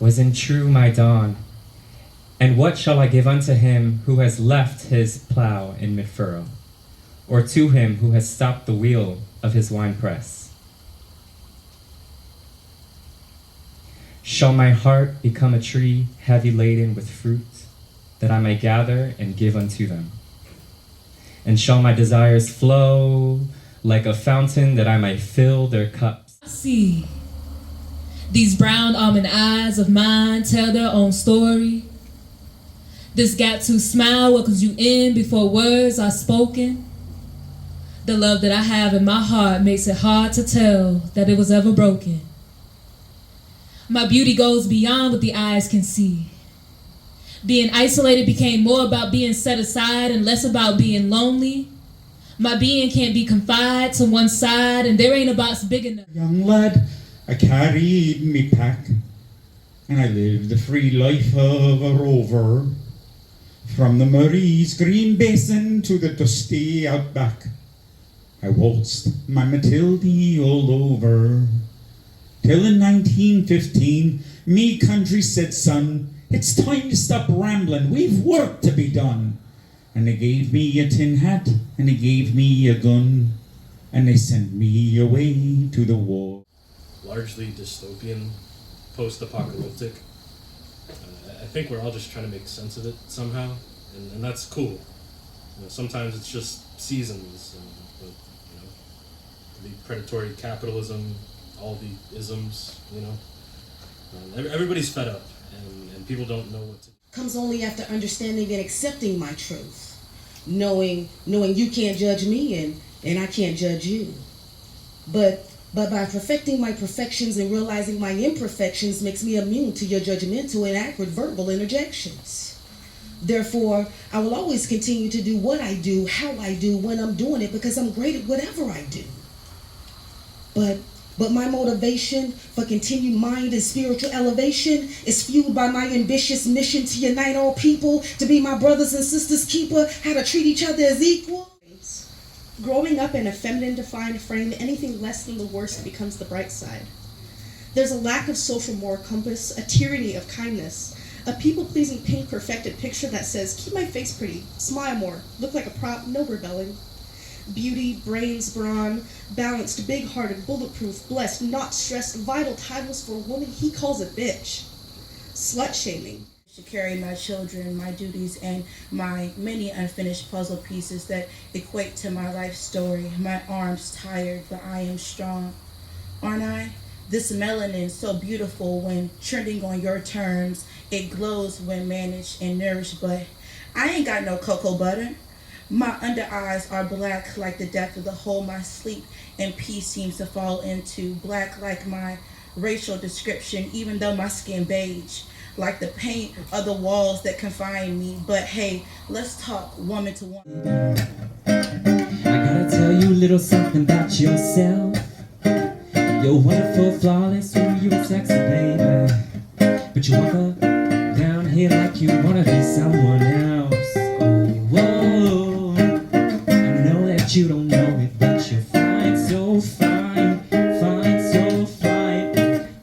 was in true my dawn. And what shall I give unto him who has left his plow in mid-furrow, or to him who has stopped the wheel of his winepress? Shall my heart become a tree heavy laden with fruit, that I may gather and give unto them? And shall my desires flow like a fountain, that I may fill their cups? I see these brown almond eyes of mine tell their own story. This got to smile welcomes you in before words are spoken. The love that I have in my heart makes it hard to tell that it was ever broken. My beauty goes beyond what the eyes can see. Being isolated became more about being set aside and less about being lonely. My being can't be confined to one side, and there ain't a box big enough. Young lad, I carried me pack, and I lived the free life of a rover. From the Murray's green basin to the dusty outback, I waltzed my Matilde all over. Till in 1915, me country said, son, it's time to stop rambling, we've work to be done. And they gave me a tin hat, and they gave me a gun, and they sent me away to the war. Largely dystopian, post-apocalyptic. I think we're all just trying to make sense of it somehow, and that's cool. You know, sometimes it's just seasons, but you know, the predatory capitalism, all the isms, you know. Everybody's fed up, and people don't know what to do. Comes only after understanding and accepting my truth, knowing you can't judge me and I can't judge you. But by perfecting my perfections and realizing my imperfections makes me immune to your judgmental and accurate verbal interjections. Therefore, I will always continue to do what I do, how I do, when I'm doing it, because I'm great at whatever I do. But my motivation for continued mind and spiritual elevation is fueled by my ambitious mission to unite all people, to be my brothers and sisters' keeper, how to treat each other as equal. Growing up in a feminine defined frame, anything less than the worst becomes the bright side. There's a lack of social moral compass, a tyranny of kindness, a people-pleasing pink perfected picture that says, keep my face pretty, smile more, look like a prop, no rebelling. Beauty, brains, brawn, balanced, big-hearted, bulletproof, blessed, not stressed, vital titles for a woman he calls a bitch. Slut-shaming. To carry my children, my duties, and my many unfinished puzzle pieces that equate to my life story. My arms tired, but I am strong. Aren't I? This melanin so beautiful when trending on your terms. It glows when managed and nourished, but I ain't got no cocoa butter. My under eyes are black like the depth of the hole my sleep and peace seems to fall into. Black like my racial description, even though my skin beige. Like the paint of the walls that confine me. But hey, let's talk woman to woman. I gotta tell you a little something about yourself. You're wonderful, flawless, ooh, you're sexy, baby. But you walk up down here like you wanna be someone else. Oh, whoa. I know that you don't know it, but you're fine, so fine, fine, so fine.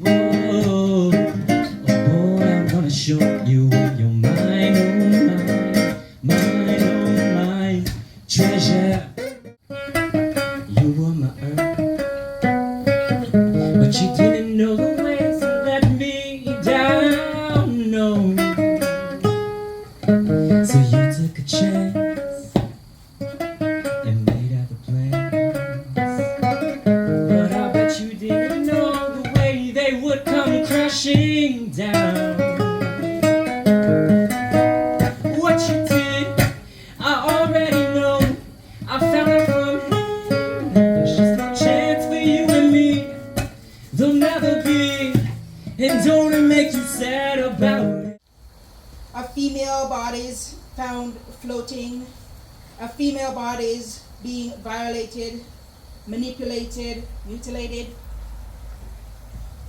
Whoa. Oh boy, I'm gonna show you where you're mine, oh mine, oh mine. Treasure, you were my earth, but you didn't know the ways to let me down, no. So you took a chance and made other plans, but I bet you didn't know the way they would come crashing down. What you did, I already know. I found it from him. There's just no chance for you and me. There'll never be, and don't it make you sad about it? A female bodies found floating, a female bodies being violated, manipulated, mutilated.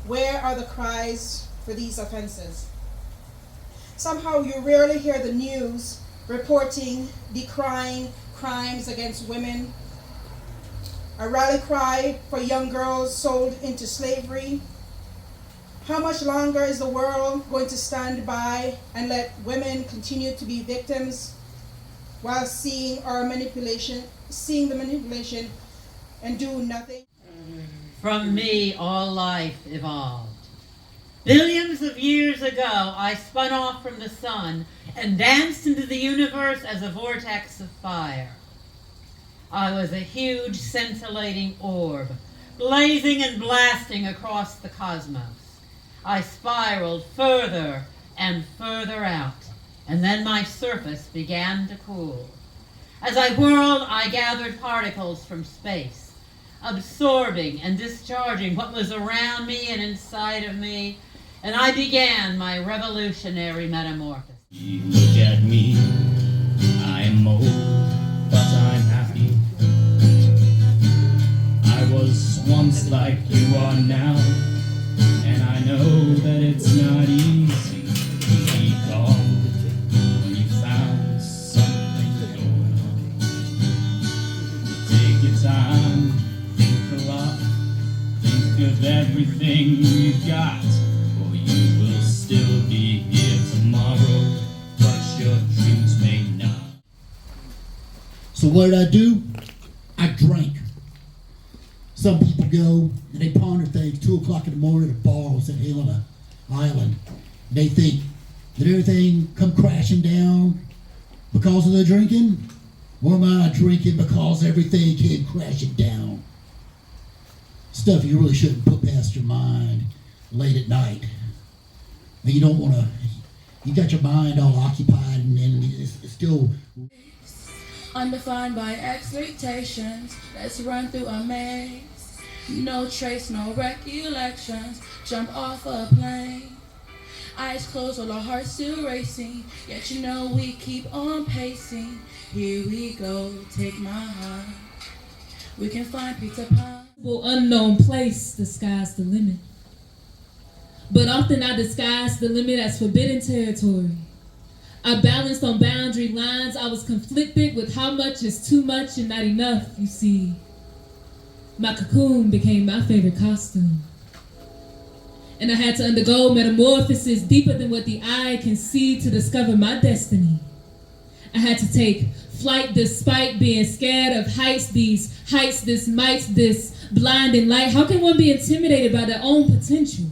Where are the cries for these offenses? Somehow you rarely hear the news reporting, decrying crimes against women, a rally cry for young girls sold into slavery. How much longer is the world going to stand by and let women continue to be victims while seeing the manipulation and do nothing? From me, all life evolved. Billions of years ago, I spun off from the sun and danced into the universe as a vortex of fire. I was a huge scintillating orb, blazing and blasting across the cosmos. I spiraled further and further out, and then my surface began to cool. As I whirled, I gathered particles from space, absorbing and discharging what was around me and inside of me, and I began my revolutionary metamorphosis. You look at me, I'm old, but I'm happy. I was once like you are now, and I know that it's not easy to be calm when you found something going on. Take your time, think a lot, think of everything you've got, or you will still be here tomorrow, but your dreams may not. So what did I do? I drank. Some people go and they ponder things 2 o'clock in the morning at bars at Helena Island. They think that everything come crashing down because of the drinking. Or am I drinking because everything came crashing down? Stuff you really shouldn't put past your mind late at night. And you don't want to, you got your mind all occupied and it's still Undefined by expectations, let's run through a maze. No trace, no recollections, jump off a plane. Eyes closed, all our hearts still racing, yet you know we keep on pacing. Here we go, take my heart. We can find Peter Pan. Unknown place, the sky's the limit. But often I disguise the limit as forbidden territory. I balanced on boundary lines. I was conflicted with how much is too much and not enough, you see. My cocoon became my favorite costume. And I had to undergo metamorphosis deeper than what the eye can see to discover my destiny. I had to take flight despite being scared of heights, these heights, this might, this blinding light. How can one be intimidated by their own potential?